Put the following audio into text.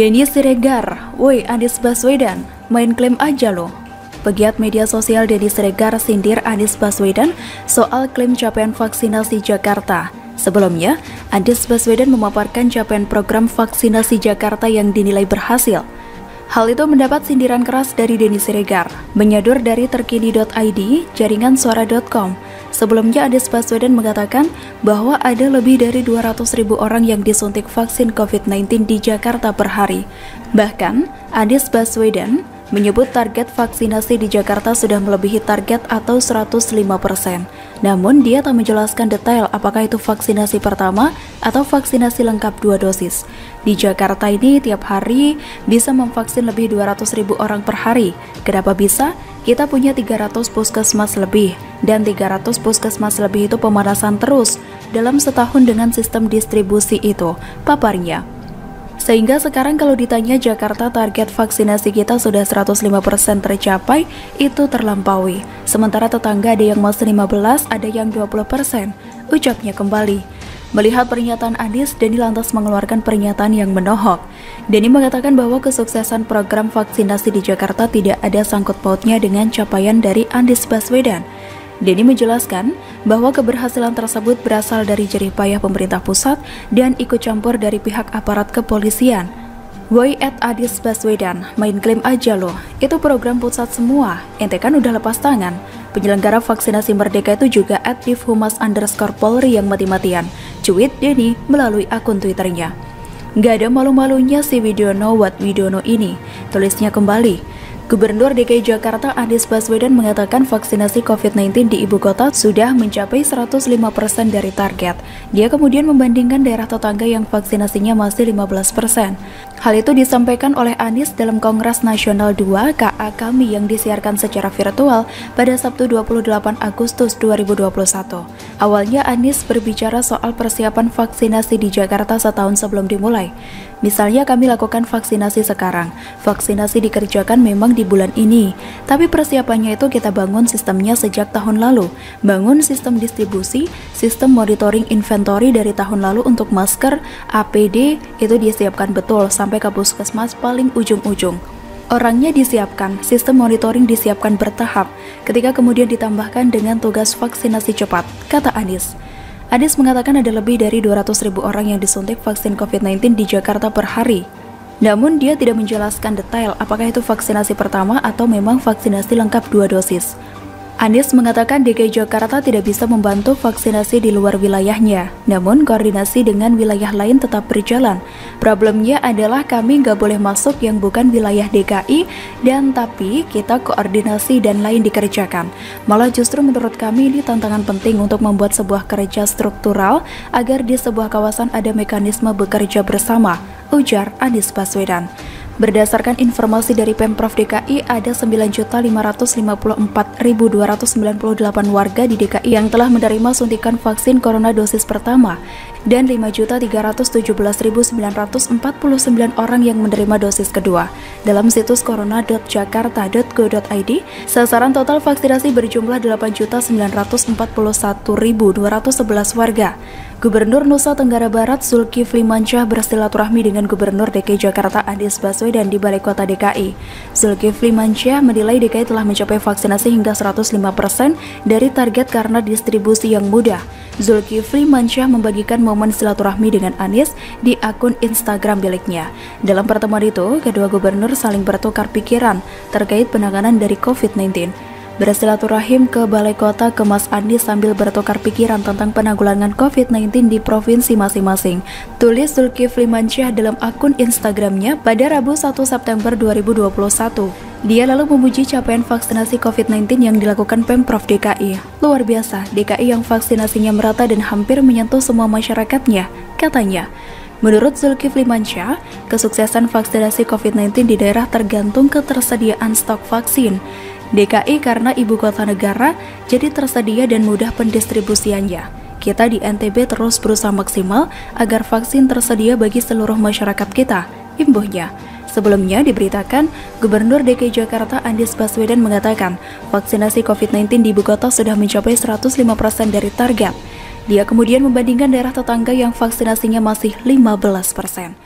Denny Siregar, woi Anies Baswedan, main klaim aja loh. Pegiat media sosial Denny Siregar sindir Anies Baswedan soal klaim capaian vaksinasi Jakarta. Sebelumnya, Anies Baswedan memaparkan capaian program vaksinasi Jakarta yang dinilai berhasil. Hal itu mendapat sindiran keras dari Denny Siregar. Menyadur dari terkini.id, jaringan suara.com. Sebelumnya Anies Baswedan mengatakan bahwa ada lebih dari 200.000 orang yang disuntik vaksin COVID-19 di Jakarta per hari. Bahkan, Anies Baswedan menyebut target vaksinasi di Jakarta sudah melebihi target atau 105%. Namun dia tak menjelaskan detail apakah itu vaksinasi pertama atau vaksinasi lengkap 2 dosis. Di Jakarta ini tiap hari bisa memvaksin lebih 200.000 orang per hari. Kenapa bisa? Kita punya 300 puskesmas lebih, dan 300 puskesmas lebih itu pemanasan terus dalam setahun dengan sistem distribusi itu, paparnya. Sehingga sekarang kalau ditanya Jakarta target vaksinasi kita sudah 105% tercapai, itu terlampaui. Sementara tetangga ada yang masih 15, ada yang 20%, ucapnya kembali. Melihat pernyataan Anies, Denny lantas mengeluarkan pernyataan yang menohok. Denny mengatakan bahwa kesuksesan program vaksinasi di Jakarta tidak ada sangkut pautnya dengan capaian dari Anies Baswedan. Denny menjelaskan bahwa keberhasilan tersebut berasal dari jerih payah pemerintah pusat dan ikut campur dari pihak aparat kepolisian. Woi @Anies Baswedan, main klaim aja loh, itu program pusat semua, ente kan udah lepas tangan. Penyelenggara vaksinasi Merdeka itu juga @divhumas_polri yang mati-matian, cuit Denny melalui akun Twitternya. Gak ada malu-malunya si Widono Widono ini, tulisnya kembali. Gubernur DKI Jakarta Anies Baswedan mengatakan vaksinasi COVID-19 di ibu kota sudah mencapai 105% dari target. Dia kemudian membandingkan daerah tetangga yang vaksinasinya masih 15%. Hal itu disampaikan oleh Anies dalam Kongres Nasional 2 KA Kami yang disiarkan secara virtual pada Sabtu 28 Agustus 2021. Awalnya Anies berbicara soal persiapan vaksinasi di Jakarta setahun sebelum dimulai. Misalnya kami lakukan vaksinasi sekarang, vaksinasi dikerjakan memang di bulan ini, tapi persiapannya itu kita bangun sistemnya sejak tahun lalu, bangun sistem distribusi, sistem monitoring inventory dari tahun lalu untuk masker, APD, itu disiapkan betul sampai ke puskesmas paling ujung-ujung. Orangnya disiapkan, sistem monitoring disiapkan bertahap, ketika kemudian ditambahkan dengan tugas vaksinasi cepat, kata Anies. Anies mengatakan ada lebih dari 200.000 orang yang disuntik vaksin COVID-19 di Jakarta per hari. Namun dia tidak menjelaskan detail apakah itu vaksinasi pertama atau memang vaksinasi lengkap 2 dosis. Anies mengatakan DKI Jakarta tidak bisa membantu vaksinasi di luar wilayahnya, namun koordinasi dengan wilayah lain tetap berjalan. Problemnya adalah kami nggak boleh masuk yang bukan wilayah DKI, dan tapi kita koordinasi dan lain dikerjakan. Malah justru menurut kami ini tantangan penting untuk membuat sebuah kerja struktural agar di sebuah kawasan ada mekanisme bekerja bersama, ujar Anies Baswedan. Berdasarkan informasi dari Pemprov DKI, ada 9.554.298 warga di DKI yang telah menerima suntikan vaksin corona dosis pertama dan 5.317.949 orang yang menerima dosis kedua. Dalam situs corona.jakarta.go.id, sasaran total vaksinasi berjumlah 8.941.211 warga. Gubernur Nusa Tenggara Barat Zulkifli Mansyah bersilaturahmi dengan Gubernur DKI Jakarta Anies Baswedan di Balai Kota DKI. Zulkifli Mansyah menilai DKI telah mencapai vaksinasi hingga 105% dari target karena distribusi yang mudah. Zulkifli Mansyah membagikan momen silaturahmi dengan Anies di akun Instagram miliknya. Dalam pertemuan itu, kedua gubernur saling bertukar pikiran terkait penanganan dari COVID-19. Bersilaturahim ke Balai Kota ke Mas Anies sambil bertukar pikiran tentang penanggulangan COVID-19 di provinsi masing-masing, tulis Zulkifli Mansyah dalam akun Instagramnya pada Rabu 1 September 2021. Dia lalu memuji capaian vaksinasi COVID-19 yang dilakukan Pemprov DKI. Luar biasa, DKI yang vaksinasinya merata dan hampir menyentuh semua masyarakatnya, katanya. Menurut Zulkifli Mansyah, kesuksesan vaksinasi COVID-19 di daerah tergantung ketersediaan stok vaksin. DKI karena ibu kota negara, jadi tersedia dan mudah pendistribusiannya. Kita di NTB terus berusaha maksimal agar vaksin tersedia bagi seluruh masyarakat kita, imbuhnya. Sebelumnya diberitakan, Gubernur DKI Jakarta Anies Baswedan mengatakan vaksinasi COVID-19 di ibu kota sudah mencapai 105% dari target. Dia kemudian membandingkan daerah tetangga yang vaksinasinya masih 15%.